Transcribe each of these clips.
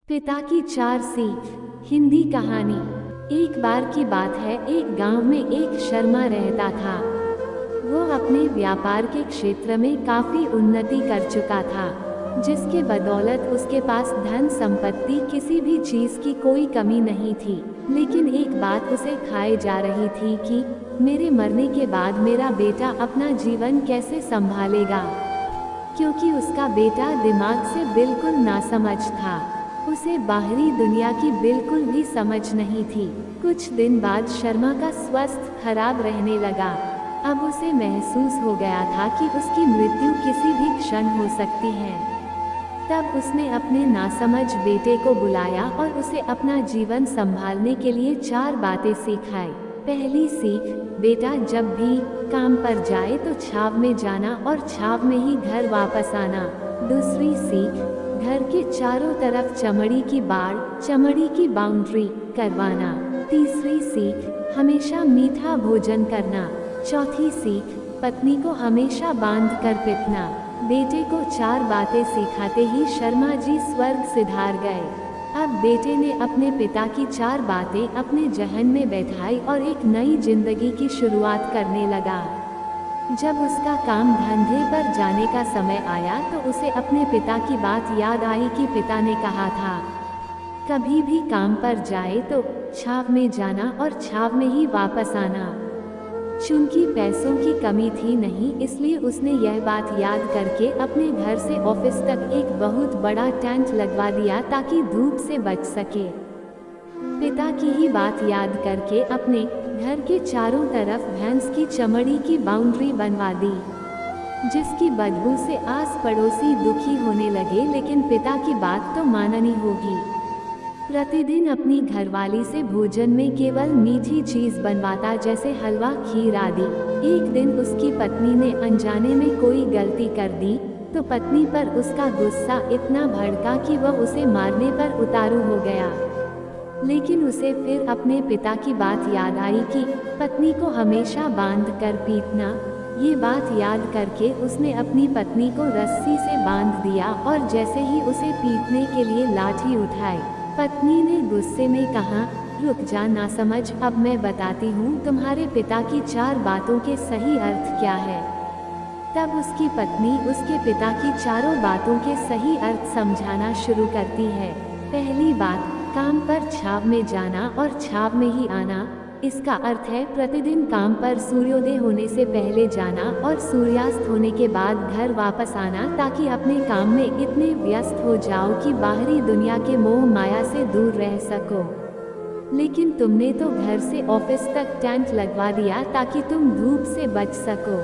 पिता की 4 सीख। हिंदी कहानी। एक बार की बात है, एक गांव में एक शर्मा रहता था। वो अपने व्यापार के क्षेत्र में काफी उन्नति कर चुका था, जिसके बदौलत उसके पास धन संपत्ति किसी भी चीज की कोई कमी नहीं थी। लेकिन एक बात उसे खाए जा रही थी कि मेरे मरने के बाद मेरा बेटा अपना जीवन कैसे संभालेगा, क्योंकि उसका बेटा दिमाग से बिल्कुल नासमझ था। उसे बाहरी दुनिया की बिल्कुल भी समझ नहीं थी। कुछ दिन बाद शर्मा का स्वास्थ्य खराब रहने लगा। अब उसे महसूस हो गया था कि उसकी मृत्यु किसी भी क्षण हो सकती है। तब उसने अपने नासमझ बेटे को बुलाया और उसे अपना जीवन संभालने के लिए 4 बातें सिखाई। पहली सीख, बेटा जब भी काम पर जाए तो छाव में जाना और छाव में ही घर वापस आना। दूसरी सीख, घर के चारों तरफ चमड़ी की बाड़, चमड़ी की बाउंड्री करवाना। तीसरी सीख, हमेशा मीठा भोजन करना। चौथी सीख, पत्नी को हमेशा बांध कर पीटना। बेटे को 4 बातें सिखाते ही शर्मा जी स्वर्ग सिधार गए। अब बेटे ने अपने पिता की 4 बातें अपने जहन में बैठाई और एक नई जिंदगी की शुरुआत करने लगा। जब उसका काम धंधे पर जाने का समय आया तो उसे अपने पिता की बात याद आई कि पिता ने कहा था, कभी भी काम पर जाए तो छाव में जाना और छाव में ही वापस आना। चूंकि पैसों की कमी थी नहीं, इसलिए उसने यह बात याद करके अपने घर से ऑफिस तक एक बहुत बड़ा टेंट लगवा दिया ताकि धूप से बच सके। पिता की ही बात याद करके अपने घर के चारों तरफ भैंस की चमड़ी की बाउंड्री बनवा दी, जिसकी बदबू से आस पड़ोसी दुखी होने लगे। लेकिन पिता की बात तो माननी होगी। प्रतिदिन अपनी घरवाली से भोजन में केवल मीठी चीज बनवाता, जैसे हलवा, खीर आदि। एक दिन उसकी पत्नी ने अनजाने में कोई गलती कर दी तो पत्नी पर उसका गुस्सा इतना भड़का कि वह उसे मारने पर उतारू हो गया। लेकिन उसे फिर अपने पिता की बात याद आई कि पत्नी को हमेशा बांध कर पीटना। ये बात याद करके उसने अपनी पत्नी को रस्सी से बांध दिया और जैसे ही उसे पीटने के लिए लाठी उठाई, पत्नी ने गुस्से में कहा, रुक जा नासमझ, अब मैं बताती हूँ तुम्हारे पिता की 4 बातों के सही अर्थ क्या है। तब उसकी पत्नी उसके पिता की 4 बातों के सही अर्थ समझाना शुरू करती है। पहली बात, काम पर छाव में जाना और छाव में ही आना। इसका अर्थ है प्रतिदिन काम पर सूर्योदय होने से पहले जाना और सूर्यास्त होने के बाद घर वापस आना, ताकि अपने काम में इतने व्यस्त हो जाओ कि बाहरी दुनिया के मोह माया से दूर रह सको। लेकिन तुमने तो घर से ऑफिस तक टेंट लगवा दिया ताकि तुम धूप से बच सको।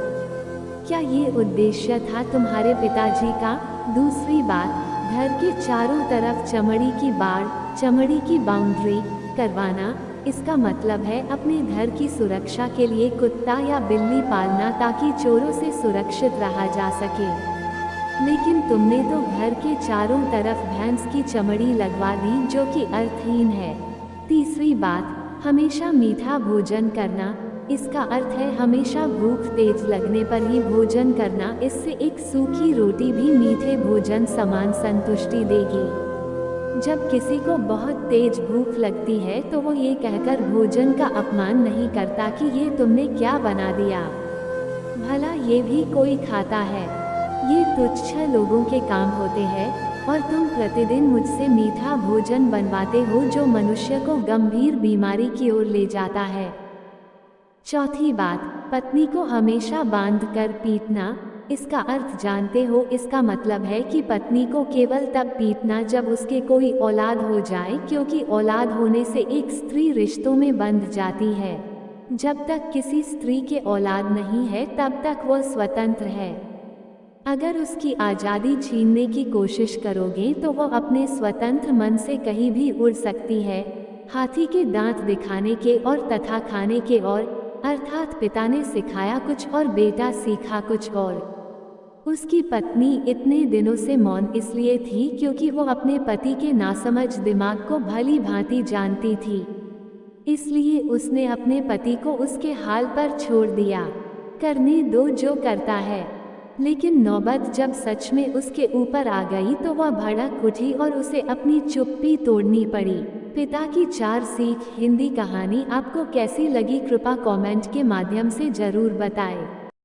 क्या ये उद्देश्य था तुम्हारे पिताजी का? दूसरी बात, घर के चारों तरफ चमड़ी की बाड़, चमड़ी की बाउंड्री करवाना। इसका मतलब है अपने घर की सुरक्षा के लिए कुत्ता या बिल्ली पालना, ताकि चोरों से सुरक्षित रहा जा सके। लेकिन तुमने तो घर के चारों तरफ भैंस की चमड़ी लगवा दी, जो कि अर्थहीन है। तीसरी बात, हमेशा मीठा भोजन करना। इसका अर्थ है हमेशा भूख तेज लगने पर ही भोजन करना। इससे एक सूखी रोटी भी मीठे भोजन समान संतुष्टि देगी। जब किसी को बहुत तेज भूख लगती है तो वो ये कहकर भोजन का अपमान नहीं करता कि ये तुमने क्या बना दिया, भला ये भी कोई खाता है। ये तुच्छ लोगों के काम होते हैं और तुम प्रतिदिन मुझसे मीठा भोजन बनवाते हो, जो मनुष्य को गंभीर बीमारी की ओर ले जाता है। चौथी बात, पत्नी को हमेशा बांध कर पीटना। इसका अर्थ जानते हो? इसका मतलब है कि पत्नी को केवल तब पीटना जब उसके कोई औलाद हो जाए, क्योंकि औलाद होने से एक स्त्री रिश्तों में बंध जाती है। जब तक किसी स्त्री के औलाद नहीं है तब तक वो स्वतंत्र है। अगर उसकी आज़ादी छीनने की कोशिश करोगे तो वो अपने स्वतंत्र मन से कहीं भी उड़ सकती है। हाथी के दांत दिखाने के और तथा खाने के और, अर्थात पिता ने सिखाया कुछ और बेटा सीखा कुछ और। उसकी पत्नी इतने दिनों से मौन इसलिए थी क्योंकि वो अपने पति के नासमझ दिमाग को भली भांति जानती थी। इसलिए उसने अपने पति को उसके हाल पर छोड़ दिया। करने दो जो करता है। लेकिन नौबत जब सच में उसके ऊपर आ गई तो वह भड़क उठी और उसे अपनी चुप्पी तोड़नी पड़ी। पिता की 4 सीख हिंदी कहानी आपको कैसी लगी कृपया कमेंट के माध्यम से जरूर बताएं।